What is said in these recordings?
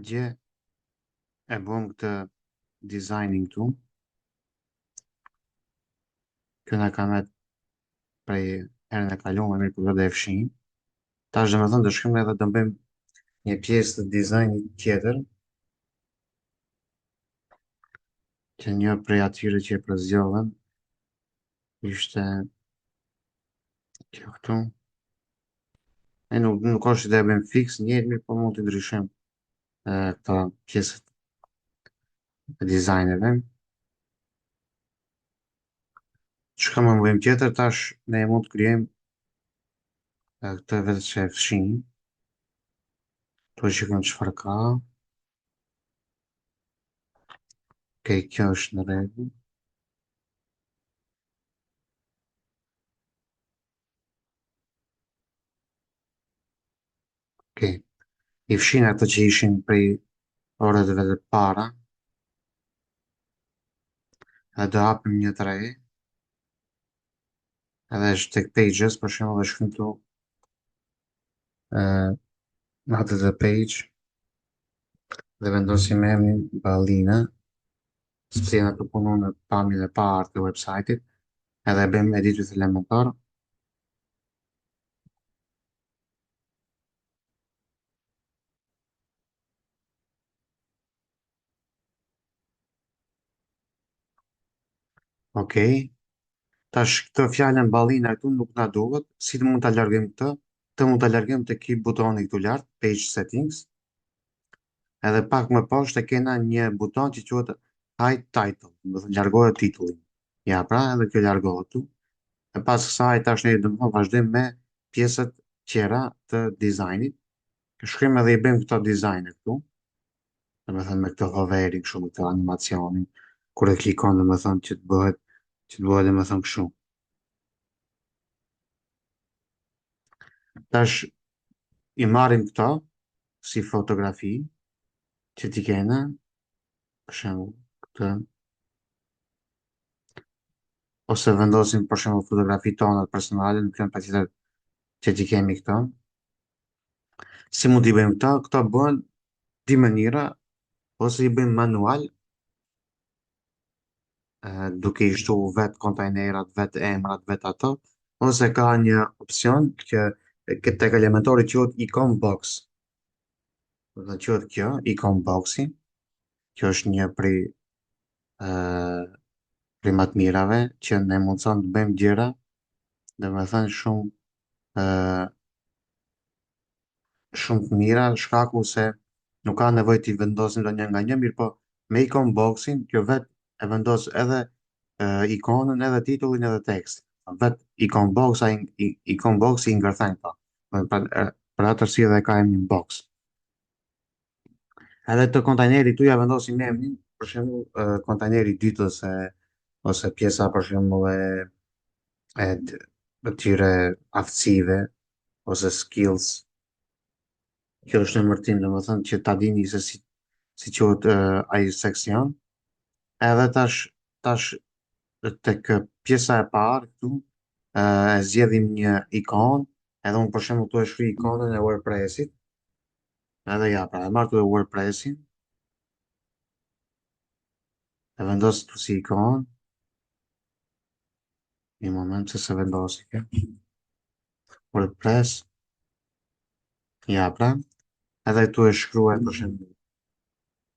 Gje e bëm këtë designing këtu. Kjo na ka met prej herën e kaluar, mirë po do e fshin. Tash domethënë do shkojmë edhe do bëjmë një pjesë të dizajnit tjetër, që një prej atyre që e përzjodhen ishte kjo këtu. Nuk është që dhe e bëjmë fix njëtë, mirë po mund të ndryshojmë këta pjesët e dizajneve. Çka më bëjmë tjetër, tash ne mund të krijojmë këtë vetë që e fshin. Tu shikojmë çfarë ka. Okej, kjo është në rregull. Okej, i fshin ato që ishin prej orëve të para. Edhe do hapim një të re. Edhe është tek pages, për shembull, dhe shkrim këtu atë të page dhe vendosim emrin Ballina, sepse jena të punu në pamjen e parë të website-it, edhe e bëjmë editit elementar. Okej, tash këtë fjalën Ballina këtu nuk na duhet, si të mund ta largojmë këtë? Të mund ta largojmë tek ky butoni këtu lart, page settings, edhe pak më poshtë e kena një buton që quhet hide title, do të largohet titulli. Ja, pra, edhe kjo largohet këtu. E pas kësaj tash ne do të vazhdojmë me pjesët tjera të dizajnit. Shkrim edhe i bëjmë këto dizajne këtu, dhe me thënë me këto hovering, shumë me këto animacionin, kur e klikon dhe me thënë që të bëhet dhe me thënë këshu. Tash i marrim këto si fotografi që t'i kena, për shembull këtë, ose vendosim për shembull fotografi tona personale, nuk janë patjetër që t'i kemi këto. Si mund t'i bëjmë këto? Këto bëhen dy mënyra, ose i bëjmë manual, duke i shtu vetë kontajnerat, vetë emrat, vetë ato, ose ka një opcion që këtë tek elementori quhet icon box. Do të quhet kjo, icon boxi. Kjo është një prej më të mirave që ne mundson të bëjmë gjëra, dhe me thënë shumë të mira, shkaku se nuk ka nevojë t'i vendosim ndonjë nga një, mirë po me icon boxin, kjo vetë e vendos edhe ikonën, edhe titullin, edhe tekstin. Vetë icon boxi i ngërthen këto. Për atë arsye edhe ka emrin box. Edhe të kontajneri tu ja vendosim emrin, për shembull, kontajneri i dytë ose pjesa për shembull e tyre aftësive ose skills. Kjo është emërtim, domethënë që ta dini se si quhet ai seksion. Edhe tash tek pjesa e parë këtu e zgjedhim një ikon, edhe unë për shembull këtu e shkruaj ikonën e WordPress-it. Edhe ja, pra e marr këtu e WordPress-in, e vendos këtu si ikon. Një moment se vendosi kjo. WordPress. Ja, pra. Edhe këtu e shkruaj për shembull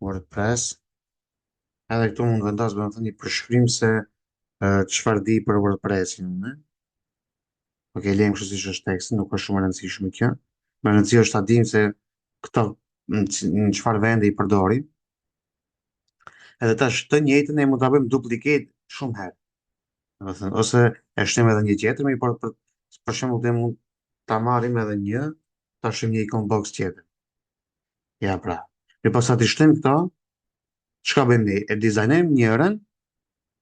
WordPress. Edhe këtu mund vendos me thënë një përshkrim se çfarë di për WordPress-in, ne? Ok, lejmë kështu siç është teksti, nuk është shumë e rëndësishme kjo. Më rëndësi është ta dim se këto në çfarë vendi i përdorim. Edhe tash të njëjtën ne mund ta bëjmë duplicate shumë herë. Domethënë, ose e shtim edhe një tjetër, por për shembull ne mund ta marrim edhe një, ta shtim një icon box tjetër. Ja pra. Ne pas sa të shtim këto, çka bëjmë ne? E dizajnojmë njërin,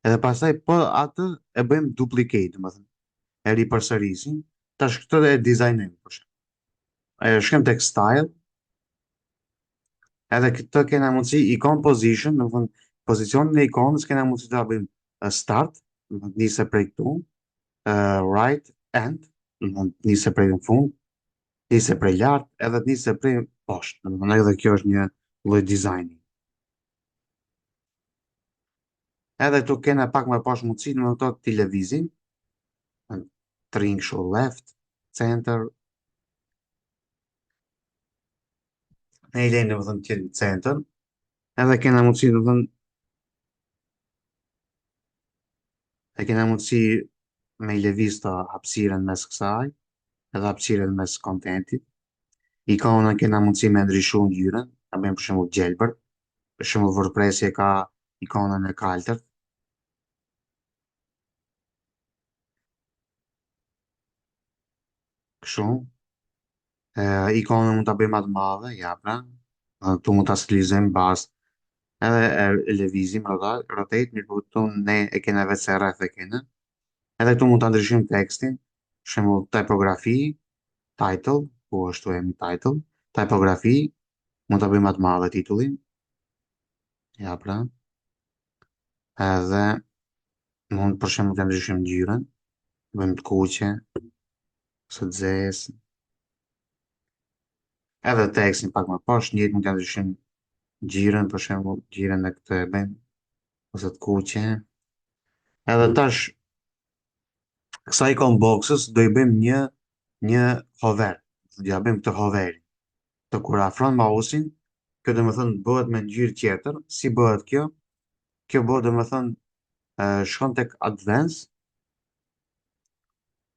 edhe pastaj po atë e bëjmë duplicate, domethënë. E ripërsërisim, tash këtë e dizajnojmë për shembull. Shkem tek style, edhe këtë kena mundësi icon position, domethënë pozicionin e ikonës kena mundësi ta bëjmë start, domethënë nise prej këtu, right end, domethënë nise prej në fund, nise prej lart, edhe nise prej poshtë. Domethënë edhe kjo është lloj dizajni. Edhe këtu kena pak më poshtë mundësi në këto ti lëvizin, të rinj kështu left, center, ne i lejmë domethënë të jetë në center, edhe kena mundësi domethënë e kena mundësi me i lëviz të hapësirën mes kësaj, edhe hapësirën mes kontentit. Ikonën kena mundësi me ndryshu ngjyrën, ta bëjmë për shembull gjelbër, për shembull WordPress e ka ikonën e kaltërt, kështu. Ikonën mund ta bëjmë më të madhe, ja pra. Tu mund ta stilizojmë bazë. Edhe e lëvizim rotate, mirë po këtu ne e kena vetë se rreth e kena. Edhe këtu mund ta ndryshojmë tekstin, për shembull typografi, title, ku është e title, typografi, mund ta bëjmë më të madhe titullin, ja pra. Edhe mund për shembull të ndryshojmë ngjyrën, bëjmë të kuqe, së zezë, edhe tekstin pak më poshtë, njëjtë mund të ndryshojmë ngjyrën, për shembull, ngjyrën e këtë e bëjmë ose të kuqe. Edhe tash kësaj comboxës do i bëjmë një hover. Do ja bëjmë këtë hover. Të kur afron mausin, kjo do të thënë bëhet me ngjyrë tjetër. Si bëhet kjo? Kjo bëhet do të thënë shkon tek advance,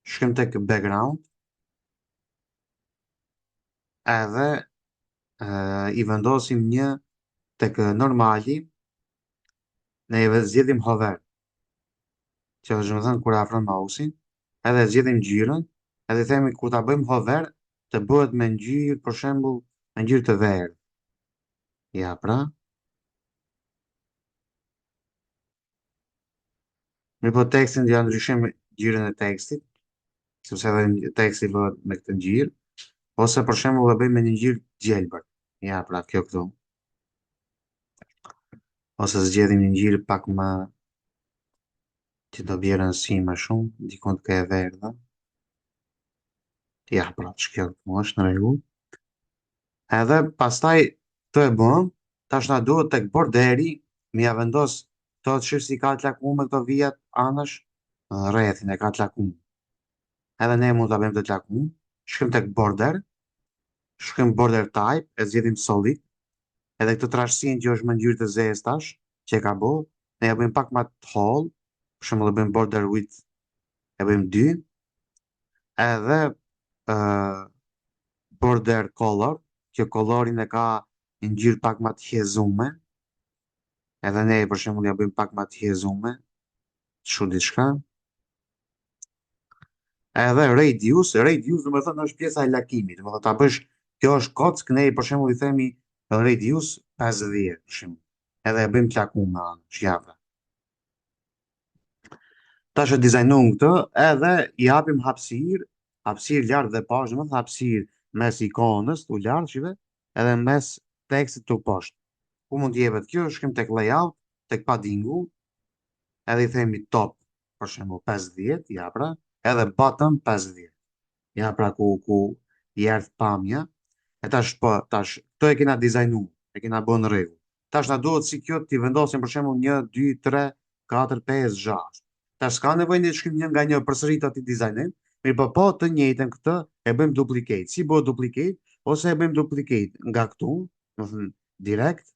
shkon tek background, edhe i vendosim një tek normali, ne i zgjedhim hover. Që është do të thënë kur afron mausin, edhe zgjedhim ngjyrën, edhe themi kur ta bëjmë hover të bëhet me ngjyrë, për shembull, me ngjyrë të verdhë. Ja, pra. Mirë po tekstin ja ndryshim ngjyrën e tekstit, sepse edhe teksti bëhet me këtë ngjyrë, ose për shembull e bëjmë me një ngjyrë gjelbër. Ja, pra, kjo këtu. Ose zgjedhim një ngjyrë pak më që do bjerë si më shumë, dikon të ka e verdha. Ja, pra, që kjo është në rregull. Edhe pastaj të e bëm, tash na duhet tek borderi, mi ja vendos to të shirë si ka të lakuar me këto vijat anash, rrethin e ka të lakuar. Edhe ne mund ta bëjmë të lakuar, shkojmë tek border, shkojmë border type, e zgjedhim solid, edhe këtë trashësinë që është më ngjyrë të zezë tash, që e ka bë, ne ja bëjmë pak më të holl, për shembull e bëjmë border width, e bëjmë 2, edhe border color, që kolorin e ka një ngjyrë pak më të hjezume, edhe ne për shembull ja bëjmë pak më të hjezume, çu diçka. Edhe radius do të thënë është pjesa e lakimit, do të ta bësh, kjo është kock, ne për shembull i themi radius 50 për shembull. Edhe e bëjmë të lakuar me anë, shjapa. Tash e dizajnuam këtë, edhe i japim hapësirë, hapësirë lart dhe poshtë, domethënë hapësirë mes ikonës tu lart, shive, edhe mes tekstit tu poshtë. Ku mund të jepet kjo? Shkim tek layout, tek paddingu, edhe i themi top, për shembull 50, ja pra, edhe bottom 50. Ja pra ku i erdh pamja. E tash po, tash këto e kena dizajnu, e kena bën në rregull. Tash na duhet si kjo ti vendosim për shembull 1, 2, 3, 4, 5, 6. Tash s'ka nevojë ne të shkrim një nga një përsëri ti dizajnim, mirë po të njëjtën këtë e bëjmë duplicate. Si bëhet duplicate? Ose e bëjmë duplicate nga këtu, do të thënë direkt,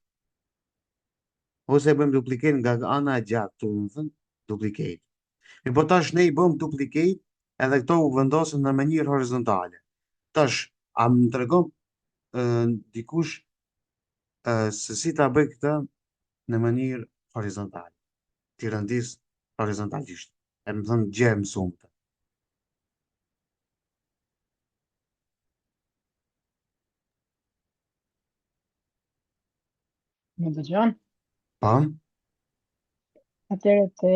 ose e bëjmë duplicate nga ana e gjatë këtu, do të thënë duplicate. Mirë po tash ne i bëjmë duplicate edhe këto u vendosen në mënyrë horizontale. Tash, a më tregon dikush se si ta bëj këtë në mënyrë horizontale, ti rëndis horizontalisht, e më thënë gjë e mësumë të. Më dëgjon? Pa, Atëherë te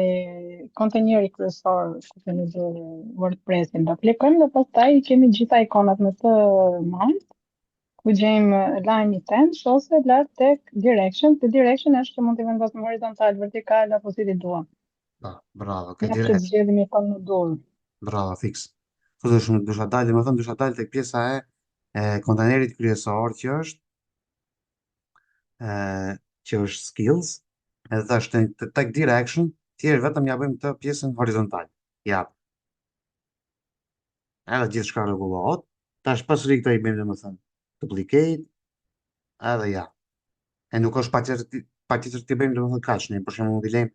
kontenjeri kryesor ku kemi bërë WordPress-in, do klikojmë dhe pastaj kemi gjitha ikonat me të majt, ku gjejmë line items ose lart tek direction. Te direction është që mund të vendosim horizontal, vertikal apo si ti duam. pa, bravo, ke Ja që direkt, të zgjedhim ikon në dorë. bravo, fix. Këtu dusha dalë, më thënë dusha dalë tek pjesa e kontenerit kryesor që është që është skills, edhe thash të tag direction, thjesht vetëm ja bëjmë të pjesën horizontal. Ja, edhe gjithë shka rregullohet. Tash pasuri këto i bëjmë domethënë duplicate, edhe ja. E nuk është pa tjetër të bëjmë domethënë kaq, ne për shembull mund t'i lejmë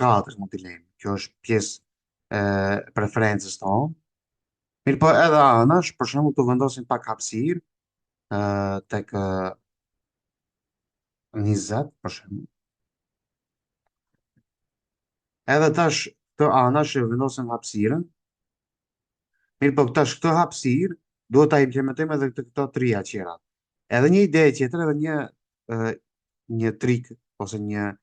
4 mund t'i lejmë. Kjo është pjesë preferencës tonë. Mirë po edhe anash, për shembull të vendosim pak hapësirë tek 20 për shembull. Edhe tash këto anash e vendosim hapësirën. Mirë po tash këtë hapësirë duhet ta implementojmë edhe këto trija qera. Edhe një ide tjetër, edhe ë, një trik ose një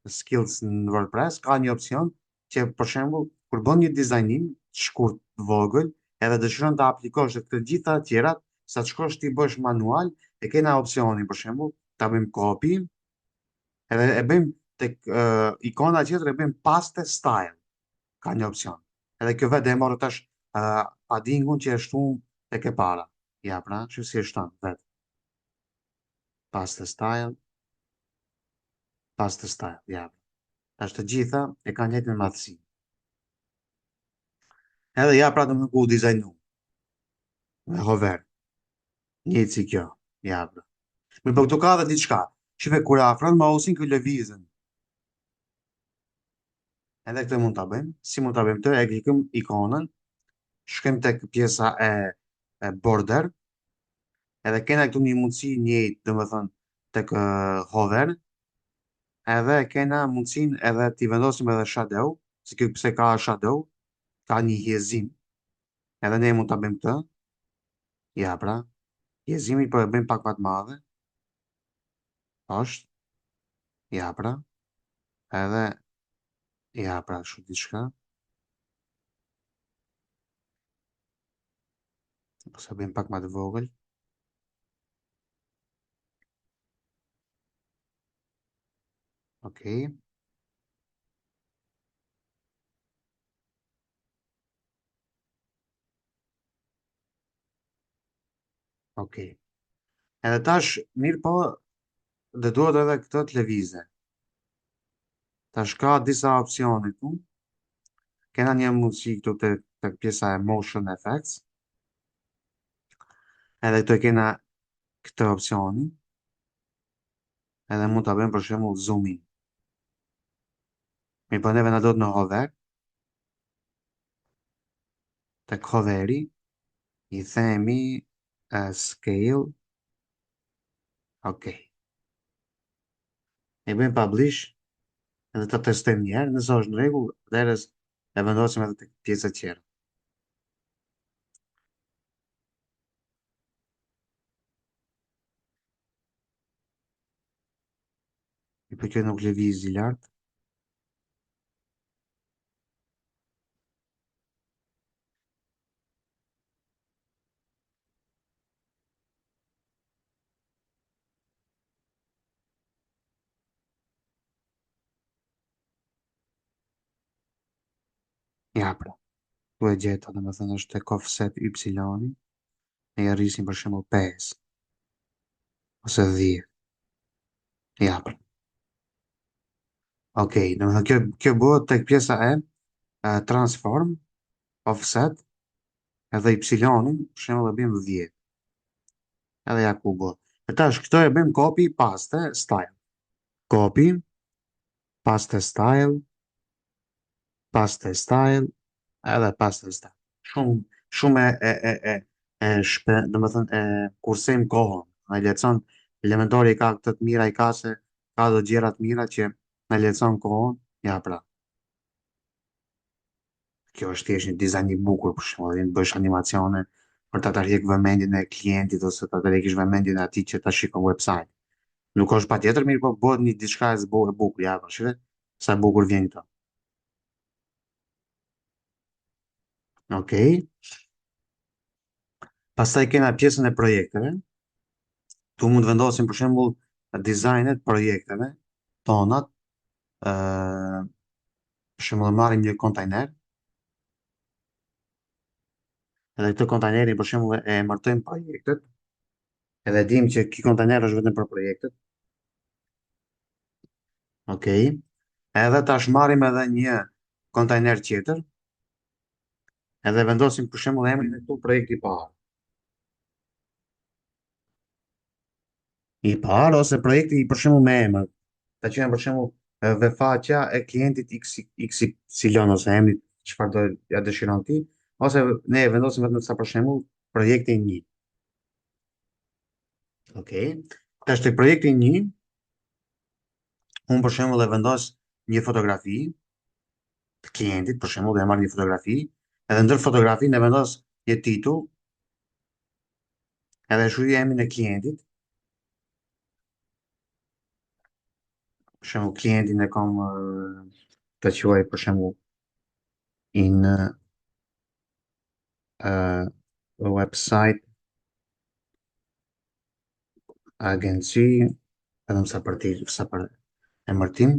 skills në WordPress ka një opcion që për shembull kur bën një dizajnim të shkurt të vogël, edhe dëshiron ta aplikosh të të gjitha të tjerat, sa të shkosh ti bësh manual, e kena opcionin për shembull ta bëjmë copy, edhe e bëjmë tek ikona tjetër e bëjmë paste style, ka një opcion. Edhe kjo vetë e morë tash paddingun që e shtum tek e para. Ja, pra, që si e shton vetë. Paste style, paste style, ja. Tash të gjitha e kanë njëjtën madhësi. Edhe ja, pra, do më ku dizajnu me hover. Njëjtë si kjo. Ja, pra. Me po këtu ka dhe diçka. Shive kur e afron mausin ky lëvizën. Edhe këtë mund ta bëjmë. Si mund ta bëjmë këtë? E klikëm ikonën, shkojmë tek pjesa e border, edhe kena këtu një mundësi njëjtë, domethënë tek hover, edhe kena mundësinë edhe t'i vendosim edhe shadow, si kjo pse ka shadow, ka një hjezim. Edhe ne mund ta bëjmë këtë. Ja, pra. Hjezimi po e bëjmë pak më të madhe. Është. Ja, pra. Edhe ja, pra, kështu diçka. Ose bëjmë pak më të vogël. Okej. Okej. Edhe tash, mirë po, dhe duhet edhe këtë të lëvizë. Tash ka disa opcione këtu. Kena një mundësi këtu të pjesa e motion effects. Edhe këtu e kena këtë opcioni. Edhe mund të bëjmë për shembull zoom in. Mirë po neve na do të në hover. Tek hoveri. I themi scale. Okej. E bëjmë publish. Edhe të testojmë njerë. Nëse është në rregull, atëherës e vendosim edhe tek pjesët tjera. I për kjo nuk lëviz i lartë. Ja, pra. Tu e gjeta, dhe me thënë është tek offset y, e i rrisin për shembull 5 ose 10. Ja, pra. Okej, do të thënë kjo bëhet tek pjesa transform, offset, edhe y-in, për shembull e bëjmë 10. Edhe ja ku bëhet. E tash këto e bëjmë copy, paste, style. Copy, paste style, paste style, edhe paste style. Shumë shumë domethënë e kursejmë kohën. Ai leçon elementori ka këtë të mira i ka se ka do gjëra të mira që na leçon kohën. Ja, pra. Kjo është thjesht një dizajn i bukur për shembull, të bësh animacione për ta tërheq vëmendjen e klientit ose ta tërheqësh vëmendjen e atij që ta shikon website. Nuk është patjetër mirë, po bëhet një diçka e zbukur e bukur, ja, po shikoj sa e bukur vjen këto. Okej. Pastaj kena pjesën e projekteve. Tu mund të vendosim për shembull dizajnet projekteve tonat. ë për shembull marrim një kontajner, edhe këtë kontajnerin për shembull e emërtojmë projektet, edhe dim që ky kontajner është vetëm për projektet. Okej. Edhe tash marrim edhe një kontajner tjetër, edhe vendosim për shembull emrin e këtu projekti i parë. I parë ose projekti për shembull me emër. Ta quajmë për shembull vefaqa e klientit XY ose emri çfarë do ja dëshiron ti, ose ne e vendosim vetëm sa për shembull projekti 1. Okej. Tash te projekti 1, unë për shembull e vendos një fotografi të klientit, për shembull, dhe e marr një fotografi, edhe ndër fotografinë e vendos një titull, edhe e shkruaj emrin e klientit, për shembull klientin e kam të quaj për shembull in website agency, edhe sa për emërtim,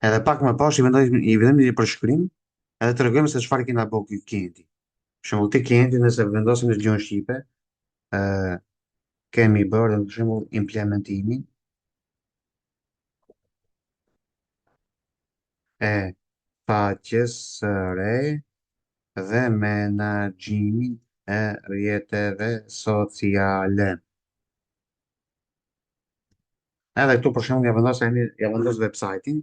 edhe pak më poshtë i vendojmë një përshkrim, edhe të rregojmë se çfarë kena bëu ky klienti. Për shembull, ti klienti nëse vendosim në gjuhën shqipe, ë kemi bërë për shembull implementimin e faqes së re dhe menaxhimin e rrjeteve sociale. Edhe këtu për shembull ja vendos website-in,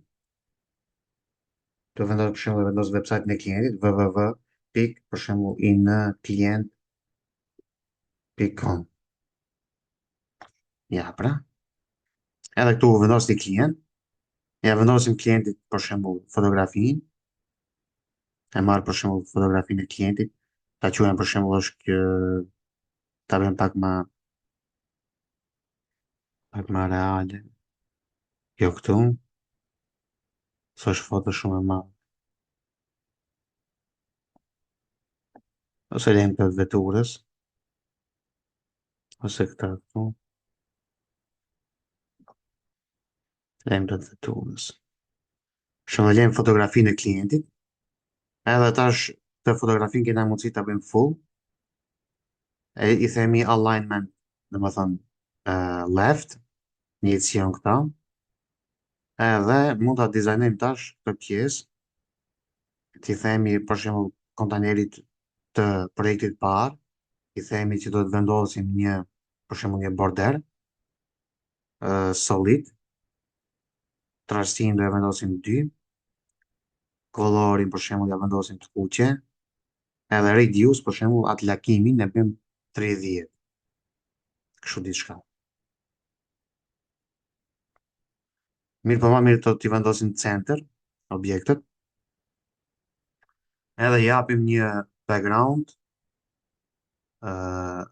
të vendos për shembull vendos website-in e klientit www pik për shembull inklient.com. Ja pra. Edhe këtu vendos ti klient, ja vendosim klientit për shembull fotografinë, e marr për shembull fotografinë e klientit, ta quajmë për shembull është kjo, ta bëjmë pak më reale. Jo këtu, s'është foto shumë e madhe. Ose lejmë të veturës, ose këtu, lejmë të veturës. Shumë lejmë fotografinë e klientit, edhe tash të fotografinë kena mundësi ta bëjmë full, e i themi alignment, dhe më thënë left, një ecion këta, edhe mund ta dizajnojmë tash këtë pjesë, t'i themi për shembull kontajnerit të projektit parë, i themi që do të vendosim një, për shembull një border, solid, trashësinë do e vendosim 2, kolorin për shembull ja vendosim të kuqe, edhe radius për shembull atë lakimin e bëjmë 30, kështu diçka. Mirë po ma mirë të t'i vendosim center, objektet, edhe japim një background, uh,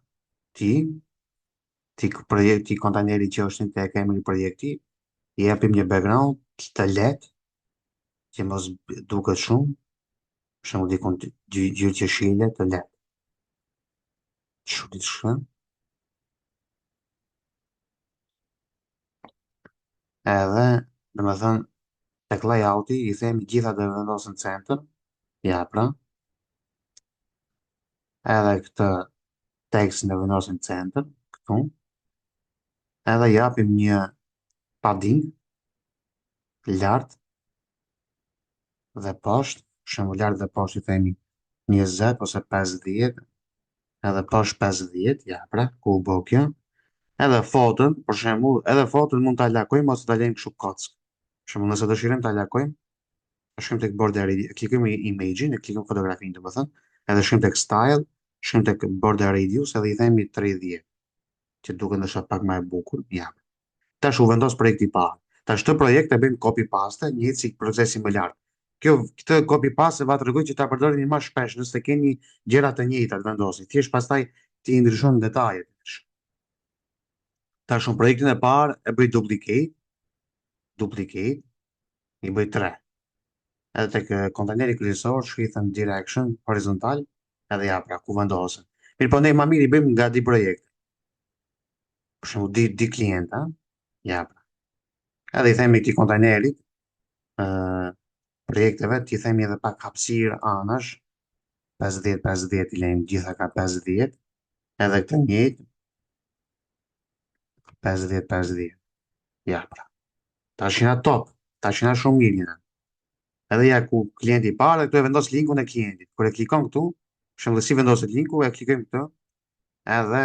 ti, ti kontajneri që është një të e kemi një projekti, i japim një background të lehtë, që mos duket shumë, për shembull dikon gjë që shile të lehtë. Kështu diçka. Edhe, dhe me thënë, tek layouti i themi gjitha dhe vendosën center, ja pra, edhe këtë tekstin e vendosin center, këtu, edhe japim një padding lart dhe poshtë, për shembull lart dhe poshtë i themi 20 ose 50, edhe poshtë 50, ja pra, ku u bë kjo. Edhe foton, për shembull, edhe foton mund ta lakojmë ose ta lejmë kështu kock. Për shembull, nëse dëshirojmë ta lakojmë, shkojmë tek border, klikojmë image-in, e klikojmë fotografinë, domethënë, edhe shkojmë tek style, shkojmë tek border radius edhe i themi 30, që duket ndoshta pak më e bukur, ja. Tash u vendos projekti i parë. Tash këtë projekt e bëjmë copy paste, një si procesi më lart. Këtë copy paste va tregoj që ta përdorini më shpesh nëse keni gjëra të njëjta të vendosni. Thjesht pastaj ti i ndryshon detajet. Tash në projektin e parë e bëj duplicate, i bëj 3. Edhe tek kontajneri kryesor shkritëm direction horizontal, edhe ja pra ku vendosen. Mirë po ne më mirë i bëjmë nga di projekt. Për shembull di klienta, ja pra. Edhe i themi këtij kontajnerit, ë projekteve, ti themi edhe pak hapësirë anash, 50-50 i lejmë gjitha ka 50, edhe këtë njëjtë 50-50. Ja pra. Tash jena top, tash jena shumë mirë jena. Edhe ja ku klienti i parë, këtu e vendos linkun e klientit. Kur e klikon këtu, për shembull si vendoset linku, e klikojmë këtë, edhe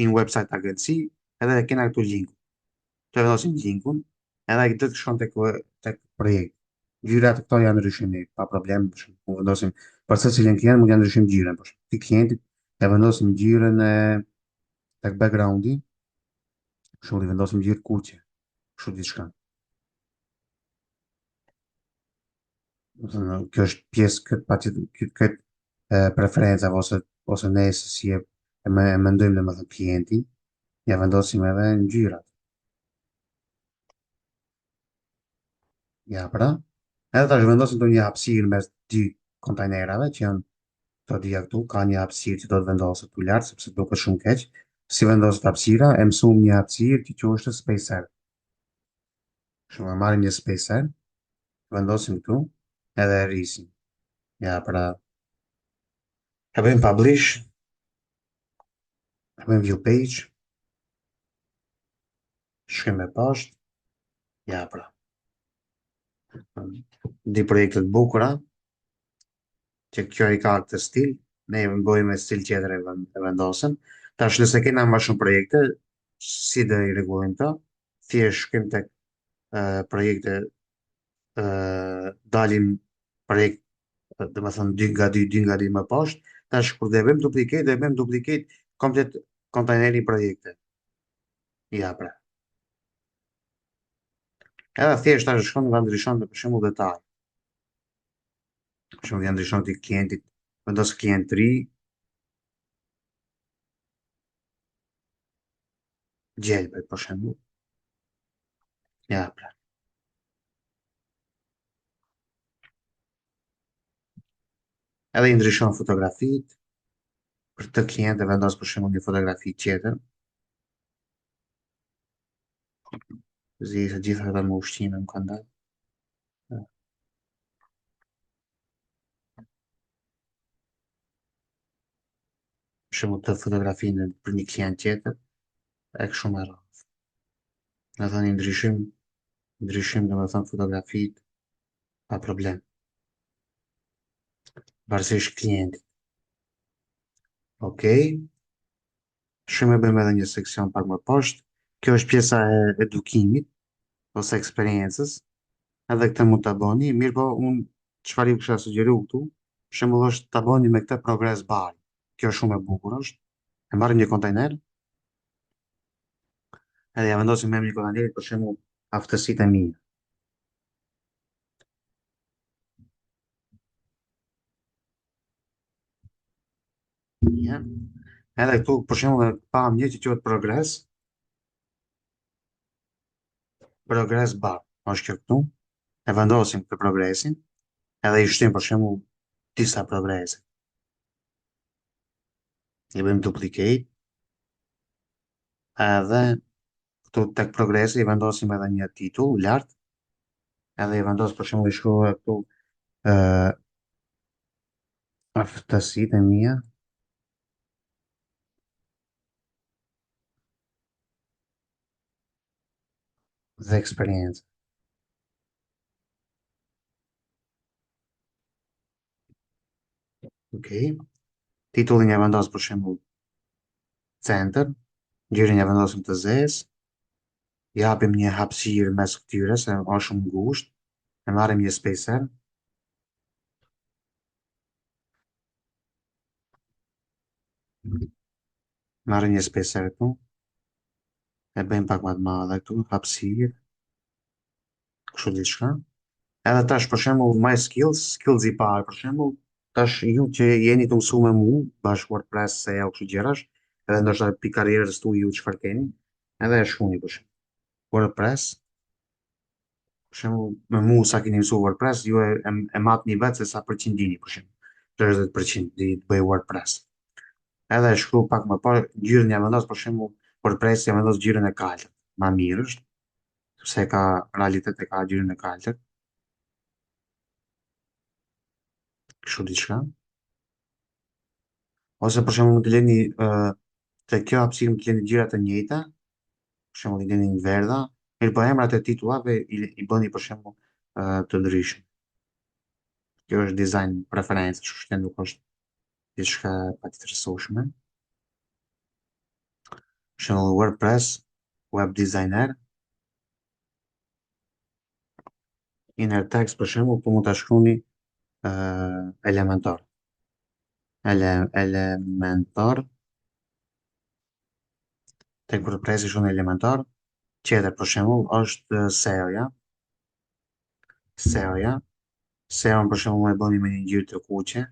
in website agency, edhe e kena këtu linku. Të vendosim linkun, edhe ai do të shkon tek projekt. Gjyrat këto janë ndryshime, pa problem. Për shembull, ku vendosim për se cilin klient mund janë ndryshim gjyren, për shembull, ti klientit e vendosim gjyrën e tek backgroundi, për shembull, i vendosim gjyrë kuqe, kështu diçka. Do të thënë, kjo është pjesë këtë patjetër këtë preferenca ose ne se si e mendojmë domethënë klientin, ja vendosim edhe ngjyrat. Ja pra. Edhe tash vendosim të një hapësirë mes dy kontajnerave që janë të dyja këtu, ka një hapësirë që do të vendoset tu lart sepse duket shumë keq. Si vendoset hapësira, e mësuam një hapësirë që quhet spacer. Shumë e marrim një spacer, vendosim këtu, edhe e rrisim. Ja pra, e bëjmë publish, e bëjmë view page, shkojmë e poshtë, ja pra. Di projekte të bukura, që kjo i ka këtë stil, ne i bëjmë me stil tjetër e vendosëm. Tash nëse kena më shumë projekte, si dhe i rregullojmë ta, thjesht shkojmë tek projekte, dalim projekt, dhe më thënë 2 nga 2 më poshtë, tash kur dhe bëjmë duplicate komplet kontajneri projekte. Ja pra. Edhe thjesht tash shkon nga ndryshon për shembull detaj. Për shembull, janë ndryshon të klientit, vendos klient 3, gjelbër për shembull. Ja pra. Edhe i ndryshon fotografitë, për të klient e vendos për shembull një fotografi tjetër, zi se gjitha këta më ushqime më kanë dalë. Për shembull të fotografinë për një klient tjetër, e kështu me radhë. Në thënë ndryshim dhe me thënë fotografitë, pa problem. Varësisht klientit. Okej, shumë e bëjmë edhe një seksion pak më poshtë. Kjo është pjesa e edukimit ose eksperiencës, edhe këtë mund të bëni, mirë po unë çfarë ju kisha sugjeru këtu, për shembull është të bëni me këtë progres bar. Kjo është shumë e bukur është. E marrim një kontajner, edhe ja vendosim me një kontajner, për shembull aftësitë e mia. Ja. Edhe këtu për shembull pam një që quhet progres bar. Është kjo këtu. E vendosim këtë progresin, edhe i shtim për shembull disa progrese. I bëjmë duplicate, edhe këtu tek progresi i vendosim edhe një titull lart, edhe i vendos për shembull i shkruaj këtu ë aftësitë e mia dhe eksperiencë. Okej. Titullin ja vendos për shembull center, gjirin ja vendosim të zezë, japim një hapësirë mes këtyre se është shumë ngushtë, e marrim një spacer, marrim një spacer këtu, e bëjmë pak më të madhe këtu, hapësirë, kështu diçka. Edhe tash për shembull my skills i parë për shembull, tash ju që jeni të mësuar me mu, bashkë WordPress se ja u kështu gjërash, edhe ndoshta pi karrierës tu ju çfarë keni, edhe e shkruani për shembull. WordPress, për shembull, me mu sa keni mësuar WordPress, ju e matni vetë se sa përqind dini për shembull. 30% di të bëj WordPress. Edhe e shkru pak më parë, gjyrën ja vendos për shembull WordPress ja vendos gjyrën e kaltër. Ma mirë është, sepse ka realitet e ka gjyrën e kaltër, kështu diçka. Ose për shembull mund të leni te kjo hapësirë mund të leni gjëra të njëjta, për shembull i leni në verdha, Mirë po emrat e titullave i bëni për shembull të ndryshëm. Kjo është dizajn preferencë, kështu që nuk është diçka pa të interesueshme. Për shembull WordPress, web designer, inner text për shembull, po mund ta shkruani elementar. Elementar, tek WordPress është elementar. Tjetër për shembull është SEO-ja. SEO-ja. SEO për shembull e bëni me një ngjyrë të kuqe.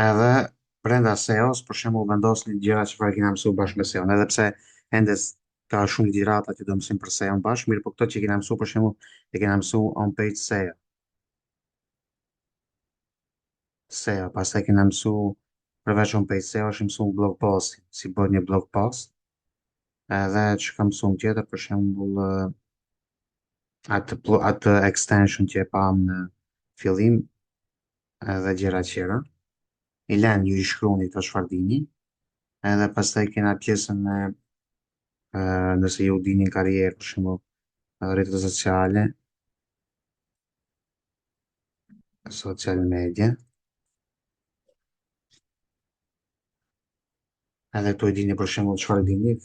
Edhe brenda SEO-s, për shembull, vendosni gjëra që çfarë kena mësuar bashkë me SEO-n, edhe pse ende ka shumë ligjërata që do mësojmë për SEO-n bashkë, mirë, po këto që kena mësuar, për shembull, e kena mësuar on page SEO. SEO, pastaj kena mësuar përveç on page SEO, është mësuar blog post, si bëhet një blog post, edhe që kam mësuar tjetër, për shembull, atë extension që e pam në fillim, edhe gjëra tjera. I lën ju i shkruani këto çfarë dini, edhe pastaj kena pjesën e nëse ju dini në karrierë, për shembull, rrjetet sociale, social media, edhe këtu e dini për shembull çfarë dini,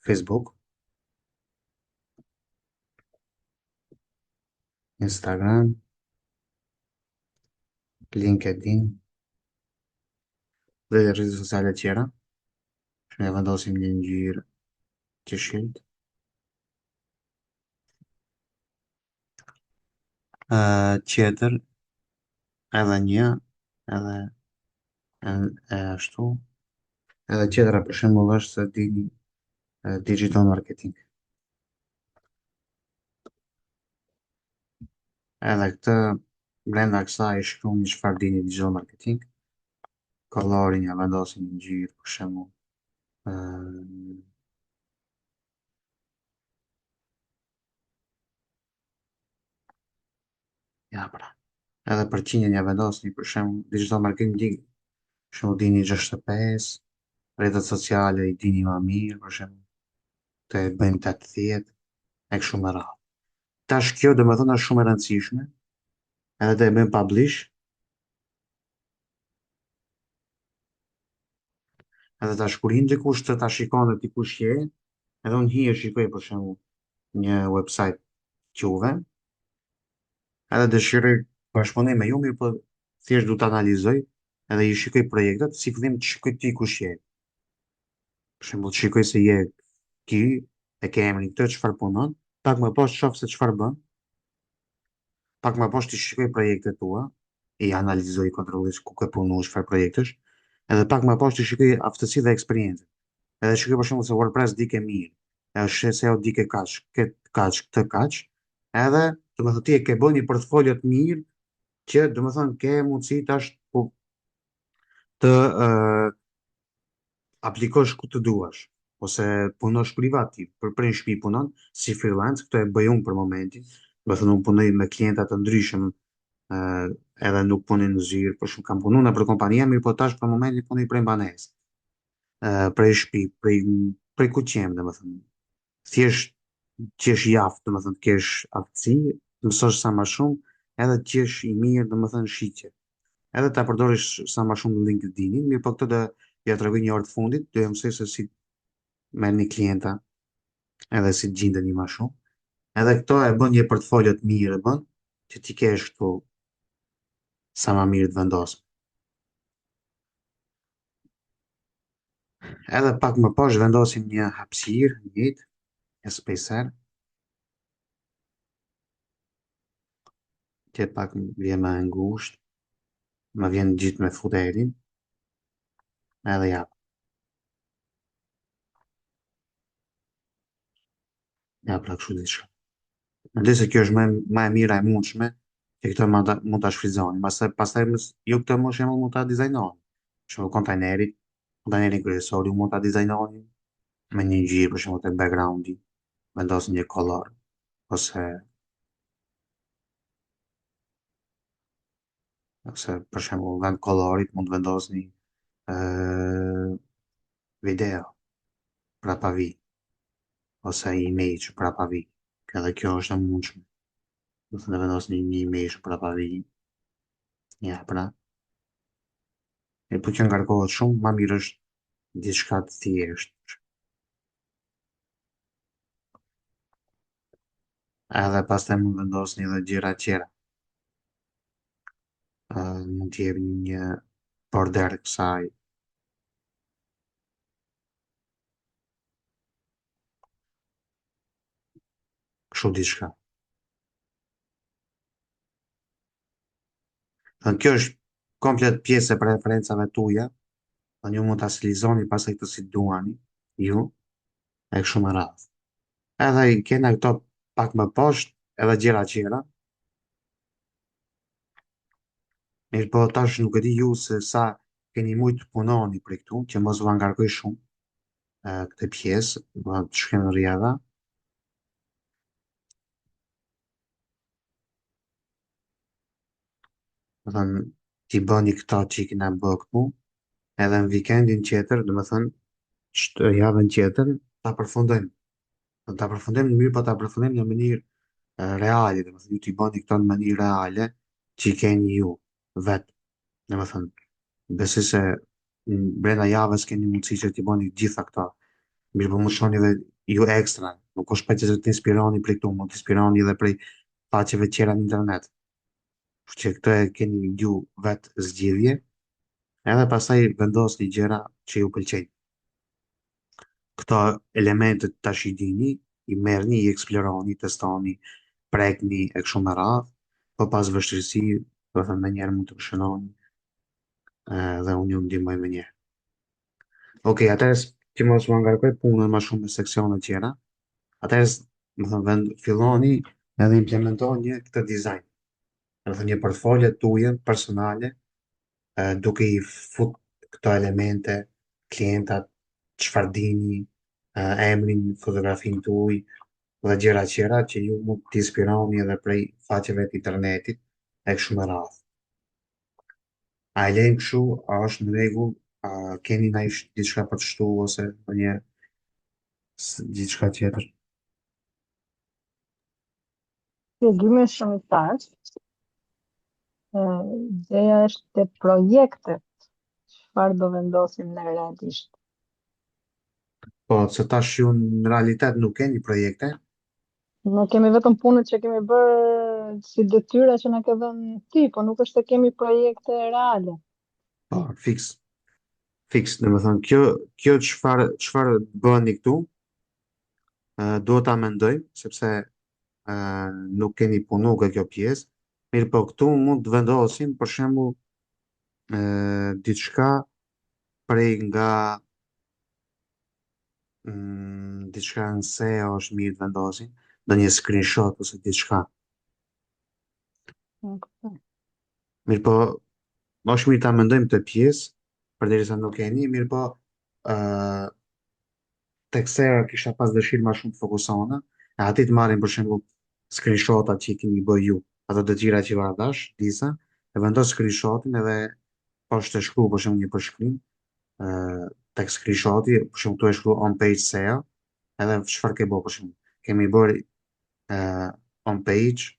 Facebook, Instagram, LinkedIn dhe rrjetet sociale tjera, që ne vendosim një ngjyrë të shilt. Tjetër, edhe një, edhe ashtu, edhe tjetra për shembull është se dini digital marketing. Edhe këtë brenda kësaj shkruani çfarë dini digital marketing, kollorin ja vendosim në ngjyrë, për shembull, ë, ja pra. Edhe përqindjen ja vendosni, për shembull, digital marketing, për shembull dini 65, rrjetet sociale i dini më mirë, për shembull, të bëjmë 80, e kështu me radhë. Tash kjo domethënë është shumë e rëndësishme, edhe të e bëjmë publish, edhe tash kur hin dikush të ta shikon dhe ti kush je, edhe unë hi e shikoj për shembull një website quve, edhe dëshiroj bashkëpunim me ju, mirë po thjesht du të analizoj, edhe i shikoj projektet, si fillim të shikoj ti kush je. Për shembull, të shikoj se je ky, e ke emrin këtë, çfarë punon, pak më poshtë shoh se çfarë bën, pak më poshtë i shikoj projektet tua, i analizoj, kontrolloj ku ke punu, çfarë projektesh, edhe pak më poshtë i shikoj aftësi dhe eksperiencë. Edhe shikoj për shembull se WordPress di ke mirë, edhe SEO di ke kaq, këtë kaq, edhe do të thotë ti e ke bën një portfolio të mirë që do të thonë ke mundësi tash të aplikosh ku të duash, ose punosh privat ti, për një shtëpi punon si freelance, këto e bëj unë për momentin, do të thonë unë punoj me klienta të ndryshëm, ë, edhe nuk punoj në zyrë, por shumë kam punuar në për kompania, mirë po tash për momentin punoj prej banesë, prej shtëpi, prej ku qem, domethënë. Thjesht që është jaftë, domethënë të kesh aftësi, të mësosh sa më shumë, edhe të jesh i mirë, domethënë shitje. Edhe ta përdorish sa më shumë LinkedIn-in, mirë po këtë do ja tregoj një orë të fundit, do ja mësoj se si merrni klienta, edhe si të gjindeni më shumë. Edhe këto e bën një portfolio të mirë, e bën që ti kesh këtu sa më mirë të vendosur. Edhe pak më poshtë vendosim një hapësirë, një spacer, që pak vjen më e ngushtë, më vjen gjithë me futerin, edhe ja, ja pra kështu diçka. Mendoj se kjo është më e mira e mundshme, që këto mund ta shfrytëzoni. Pastaj ju këtë më shembull mund ta dizajnoni. Për shembull kontajnerin kryesor ju mund ta dizajnoni me një ngjyrë për shembull te backgroundi, vendosni një kollor ose Se për shembull vend kollorit mund të vendosni ë, video prapavi ose image prapavi. Edhe kjo është e mundshme. Do të vendosni një image prapavi, ja pra. E po që ngarkohet shumë, ma mirë është diçka të thjeshtë. Edhe pastaj mund vendosni edhe gjëra tjera. Mund të jepni një border kësaj, kështu diçka. Dhe kjo është komplet pjesë e preferencave tuaja, dhe ju mund ta stilizoni pastaj këtë si duani, ju, e kështu me radhë. Edhe i kena këto pak më poshtë, edhe gjëra tjera. Mirë po tash nuk e di ju se sa keni mujt të punoni për këtu, që mos u angarkoj shumë këtë pjesë, do të shkojmë në rjadha. Do thënë, ti bëni këto që i kena bë këtu, edhe në vikendin tjetër, do të thënë, javën tjetër, ta përfundojmë. Do ta përfundojmë në mirë, po ta përfundojmë në mënyrë reale, do të thënë, ju t'i bëni këto në mënyrë reale, që i keni ju vetë, do të thënë, besoj se brenda javës keni mundësi që t'i bëni gjitha këto. Mirë po më shoni dhe ju ekstra, nuk është pa që të inspironi prej këtu, mund të inspironi edhe prej faqeve tjera në internet. Kështu që këto e keni ju vetë zgjidhje, edhe pastaj vendosni gjëra që ju pëlqejnë. Këto elementet tash i dini, i merrni, i eksploroni, testoni, prekni e kështu me radhë, po pas vështirësi, do të thënë me njerë mund të më shënoni, dhe unë ju ndihmoj me njerë. Okej, atëherë që mos u ngarkoj punën më shumë me seksione tjera, atëherë më thënë vend filloni edhe implementoni një këtë dizajn. Do të thënë një portfolio tuaj personale, duke i fut këto elemente, klientat, çfarë dini, emrin, fotografin tuaj dhe gjëra tjera që ju mund të inspironi edhe prej faqeve të internetit e kështu me radhë. A e lejmë kështu, a është në rregull, a keni ndonjë diçka për të shtu ose ndonjë diçka tjetër? Shpjegimi është shumë i saktë. Ideja është te projektet, çfarë do vendosim ne realisht. Po, se tash ju në realitet nuk keni projekte, Ne kemi vetëm punët që kemi bërë si detyra që na ke dhënë ti, po nuk është se kemi projekte reale. po, fiks, në më thënë, kjo çfarë bëni këtu, do ta mendoj, sepse nuk keni punu ke kjo pjesë, mirë po këtu mund të vendosim, për shembull, diçka prej nga diçka në SEO është mirë të vendosim, do një screenshot ose diçka. Nuk e di. Mirë po, është mirë ta mendojmë të pjesë, përderisa nuk keni, mirë po, uh, tek SEO kisha pas dëshirë ma shumë të fokusona, e ati të marrin për shembull screenshotat që i keni bë ju, ato të tjera që vardash, disa, e vendos screenshotin edhe poshtë të shkru për shembull një përshkrim, tek screenshoti, për shembull tu e shkru on page SEO, edhe çfarë ke bë për shembull. Kemi bërë uh, on page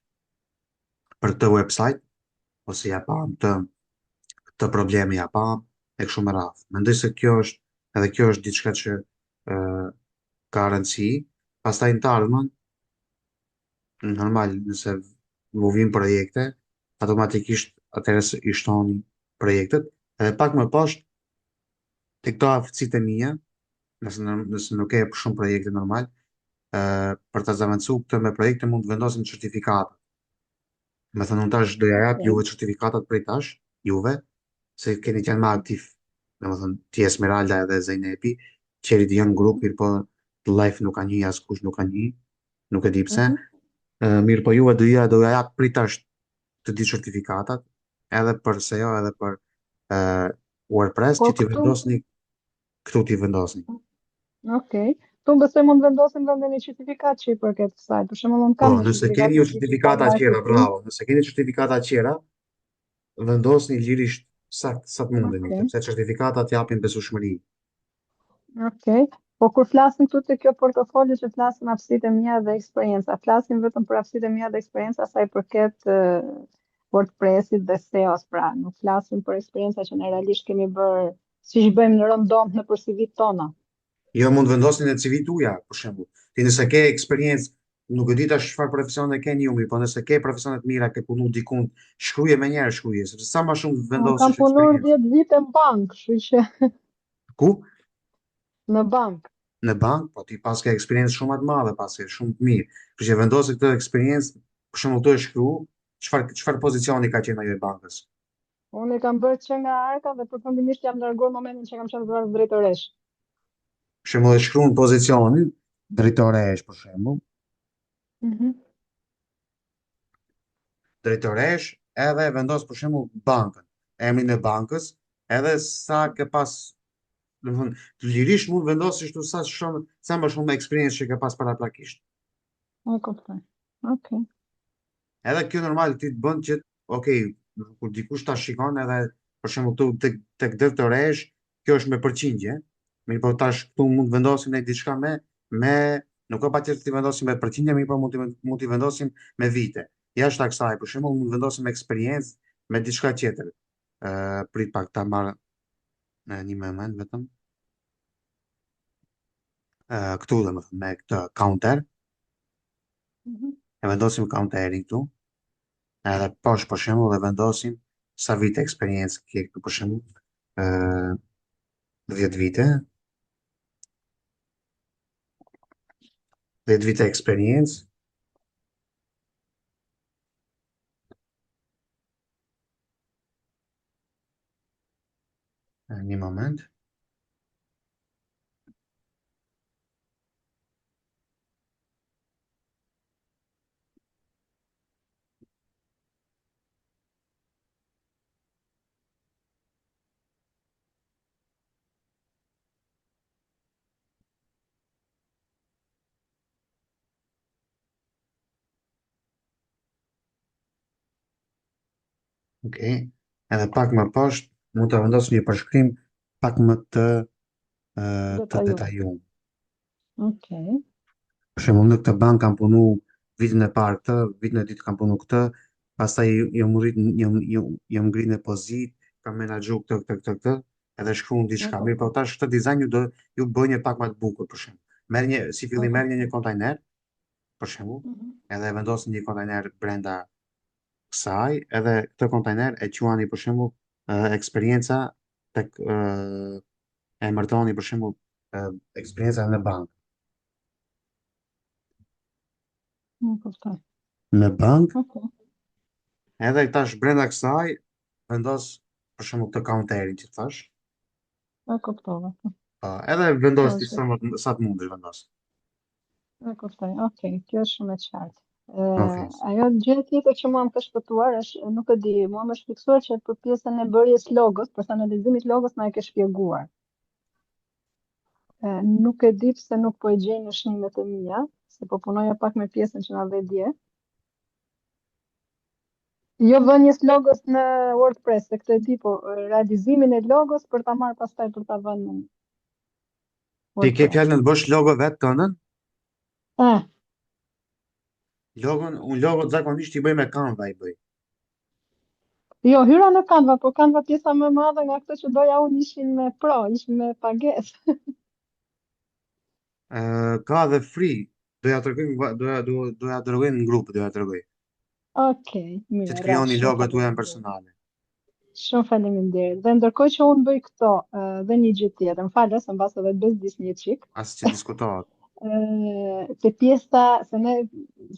për të website, ose ja pam të problemi ja pam, e kështu me radhë. Mendoj se kjo është, edhe kjo është diçka që uh, ka rëndësi. Pastaj në të ardhmen, normal, nëse mu vijnë projekte, automatikisht atëherë i shtoni projektet, edhe pak më poshtë, të këto aftësitë e mia, nëse nuk e shumë projekte normal, për të zëvendësu këtë me projekte mund të vendosin certifikatat. Me thënë unë tash do ja jap juve Okay. certifikatat prej tash, juve, se keni qenë më aktiv. Dhe më thënë, ti Esmeralda edhe Zejnepi, qerit janë në grup, mirë po të life nuk ka një, askush nuk ka një, nuk e di pse. Mhm. Mirë po juve do ja jap prej tash të di certifikatat, edhe për SEO, edhe për uh, WordPress, Po që ti këtu, vendosni, këtu ti vendosni. okay. Tu besoj mund vendosim dhe një certifikat që i përket kësaj. Për shembull, unë Po, kam një nëse keni certifikat ju në digital certifikata tjera, marketing. bravo, nëse keni certifikata tjera, vendosni lirisht sa të mundeni, Okay. sepse certifikatat japin besueshmëri. Okay. Po kur flasim këtu te kjo portofolio që flasim aftësitë e mia dhe eksperjenca, flasim vetëm për aftësitë e mia dhe eksperjenca sa i përket WordPressit dhe SEO-s, pra nuk flasim për eksperjenca që ne realisht kemi bërë siç bëjmë në rëndomt në për CV-t tona. Jo, mund vendosni në CV tuja, për shembull. Ti nëse ke eksperiencë, nuk e di tash çfarë profesione keni ju, po nëse ke profesione të mira, ke punu dikun, shkruaje më njëherë shkruaje, sepse sa më shumë Kam vendosësh punuar eksperiencë. 10 vite në bankë, kështu që Ku? në bankë. Në bank, po ti pas ke eksperiencë shumë më të madhe, pas ke shumë të mirë. Kështu që vendosi këtë eksperiencë, për shembull këtu e shkru, çfarë pozicioni ka qenë ajo e bankës. Unë e kam bërë që nga arka dhe përfundimisht jam larguar momentin që kam qenë zvarë drejtoresh. Për shembull e shkruan pozicionin drejtoresh për shembull, Mhm. drejtoresh edhe vendos për shembull bankën, emrin e bankës, edhe sa ke pas, do të thonë, të lirisht mund vendosësh tu sa më shumë eksperiencë që ke pas paraprakisht. E kuptoj. Okej. Edhe kjo normal ti të bën që, okay, kur dikush ta shikon edhe për shembull këtu tek drejtoresh, kjo është me përqindje, mirë po tash këtu mund të vendosim ne diçka me nuk ka patjetër të vendosim me përqindje, mirë po mund t'i vendosim me vite. Jashtë kësaj, për shembull, mund të vendosim eksperiencë me diçka tjetër. Prit pak ta marr në një moment vetëm. Këtu domethënë me këtë counter, Mhm. e vendosim counterin këtu, edhe poshtë për shembull e vendosim sa vite eksperiencë ke këtu për shembull, ë 10 vite, 10 vite eksperiencë, një moment. Okay. Edhe pak më poshtë mund të vendosim një përshkrim pak më të Detajuar. detajuar. Okej. Për shembull, në këtë bank kam punu vitin e parë këtë, vitin e dytë kam punu këtë, pastaj jam ngritur në pozitë, kam menaxhu këtë, edhe shkruan E diçka. Mirë, po kuptoj. tash këtë dizajn ju bëj një pak më të bukur për shembull. Si E fillim merrni kuptoj. një kontajner, për shembull, Mhm. edhe vendosni një kontajner brenda kësaj, edhe këtë kontajner e quani për shembull eksperienca tek e emërtoni për shembull eksperienca në bank. E kuptoj. Në bank, Okej. edhe tash brenda kësaj vendos për shembull të counterin që thash, E kuptova. edhe vendos ti Ose, sa të mundesh vendos. e kuptoj. Okej, kjo është shumë e qartë. Okej. Ajo gjë tjetër që mua më ka shpëtuar është, nuk e di, mua më është fiksuar që për pjesën e bërjes logos, për analizimit logos na e ke shpjeguar. Nuk e di pse nuk po e gjej në shënimet e mia, se po punoja pak me pjesën që na dhe dje. Jo vënjes logos në WordPress, se këtë e di, po realizimin e logos për ta marrë pastaj për ta vënë në Ti ke WordPress. fjalën të bësh logo vetë tënën? Eh, Unë logo zakonisht i bëj me Canva i bëj. jo, hyra në Canva, po Canva pjesa më e madhe nga këto që doja unë ishin me pro, ishin me pagesë. Ka dhe free, do ja tregoj në grup, do ja tregoj. Okej, Që të mirë, krijoni shumë logo tuaja faleminderit. personale. Shumë faleminderit. Dhe ndërkohë që unë bëj këto, dhe një gjë tjetër, më falë, se mbas edhe bezdis një çik. As që diskutohet. Te pjesa, se ne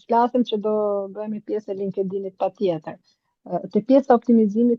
flasim që do bëhemi pjesë e LinkedInit patjetër. Te pjesa optimizimit